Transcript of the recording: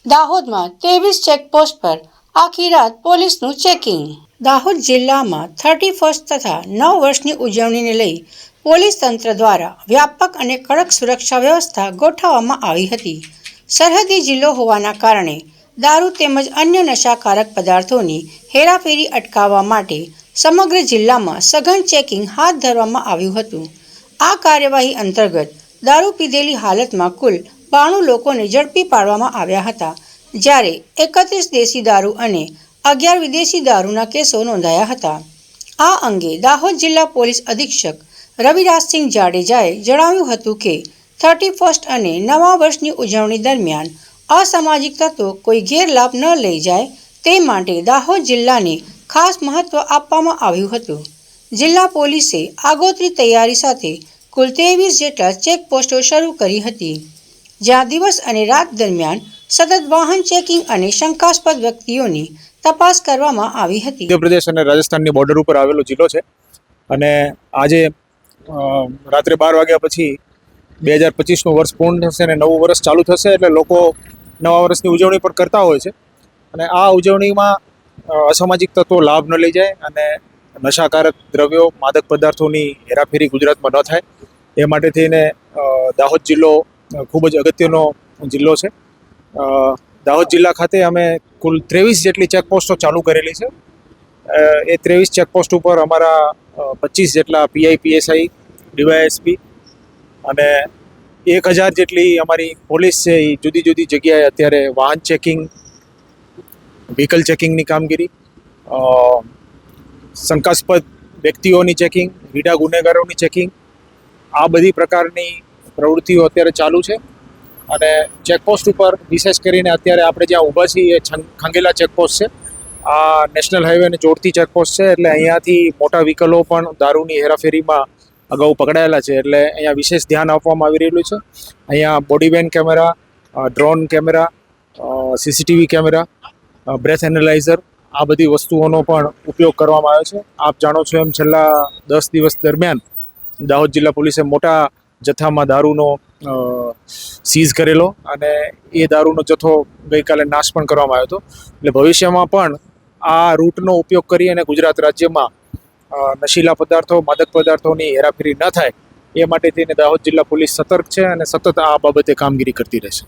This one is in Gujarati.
દાહોદમાં 23 ચેકપોસ્ટ પર આખી રાત પોલીસનું ચેકિંગ। દાહોદ જિલ્લામાં 31st તથા 9 વર્ષની ઉજવણીને લઈ પોલીસ તંત્ર દ્વારા વ્યાપક અને કડક સુરક્ષા વ્યવસ્થા ગોઠવવામાં આવી હતી। સરહદી જિલ્લો હોવાના કારણે દારૂ તેમજ અન્ય નશાકારક પદાર્થોની હેરાફેરી અટકાવવા માટે સમગ્ર જિલ્લામાં સઘન ચેકિંગ હાથ ધરવામાં આવ્યું હતું। આ કાર્યવાહી અંતર્ગત દારૂ પીધેલી હાલતમાં કુલ 92 લોકોને ઝડપી પાડવામાં આવ્યા હતા, જ્યારે 31 દેશી દારૂ અને 11 વિદેશી દારૂના કેસો નોંધાયા હતા। આ અંગે દાહોદ જિલ્લા પોલીસ અધિક્ષક રવિરાજસિંહ જાડેજાએ જણાવ્યું હતું કે 31st અને નવા વર્ષની ઉજવણી દરમિયાન અસામાજિક તત્વો કોઈ ગેરલાભ ન લઈ જાય તે માટે દાહોદ જિલ્લાને ખાસ મહત્વ આપવામાં આવ્યું હતું। જિલ્લા પોલીસે આગોતરી તૈયારી સાથે કુલ 23 જેટલા ચેકપોસ્ટો શરૂ કરી હતી, જ્યાં દિવસ અને રાત દરમિયાન સતત વાહન ચેકિંગ અને શંકાસ્પદ વ્યક્તિઓની તપાસ કરવામાં આવી હતી। મધ્યપ્રદેશ અને રાજસ્થાનની બોર્ડર ઉપર આવેલો જિલ્લો છે અને આજે રાત્રે 12 વાગ્યા પછી 2025નું વર્ષ પૂર્ણ થશે અને નવું વર્ષ ચાલુ થશે, એટલે લોકો નવા વર્ષની ઉજવણી પણ કરતા હોય છે અને આ ઉજવણીમાં અસામાજિક તત્વો લાભ ન લઈ જાય અને નશાકારક દ્રવ્યો, માદક પદાર્થોની હેરાફેરી ગુજરાતમાં ન થાય એ માટે થઈને દાહોદ જિલ્લો ખૂબ જ અગત્યનો જિલ્લો છે। દાહોદ જિલ્લા ખાતે અમે કુલ 23 જેટલી ચેકપોસ્ટો ચાલુ કરેલી છે। એ 23 ચેકપોસ્ટ ઉપર અમારા 25 જેટલા પીઆઈ, પીએસઆઈ, ડીવાયએસપી અને 1000 જેટલી અમારી પોલીસ છે એ જુદી જુદી જગ્યાએ અત્યારે વાહન ચેકિંગ, વ્હીકલ ચેકિંગની કામગીરી, શંકાસ્પદ વ્યક્તિઓની ચેકિંગ, રીઢા ગુનેગારોની ચેકિંગ, આ બધી પ્રકારની પ્રવૃત્તિઓ અત્યારે ચાલુ છે। અને ચેકપોસ્ટ ઉપર વિશેષ કરીને અત્યારે આપણે જ્યાં ઊભા છીએ એ ખંગેલા ચેકપોસ્ટ છે। આ નેશનલ હાઈવેને જોડતી ચેકપોસ્ટ છે, એટલે અહીંયાથી મોટા વ્હીકલો પણ દારૂની હેરાફેરીમાં અગાઉ પકડાયેલા છે, એટલે અહીંયા વિશેષ ધ્યાન આપવામાં આવી રહેલું છે। અહીંયા body worn camera, drone camera, CCTV camera, breath analyser, આ બધી વસ્તુઓનો પણ ઉપયોગ કરવામાં આવ્યો છે। આપ જાણો છો એમ છેલ્લા 10 દિવસ દરમિયાન દાહોદ જિલ્લા પોલીસે મોટા જથ્થામાં દારૂનો સીઝ કરેલો અને એ દારૂનો જથ્થો ગઈકાલે નાશ પણ કરવામાં આવ્યો હતો। એટલે ભવિષ્યમાં પણ આ રૂટનો ઉપયોગ કરી અને ગુજરાત રાજ્યમાં નશીલા પદાર્થો, માદક પદાર્થોની હેરાફેરી ન થાય એ માટે થઈને દાહોદ જિલ્લા પોલીસ સતર્ક છે અને સતત આ બાબતે કામગીરી કરતી રહેશે।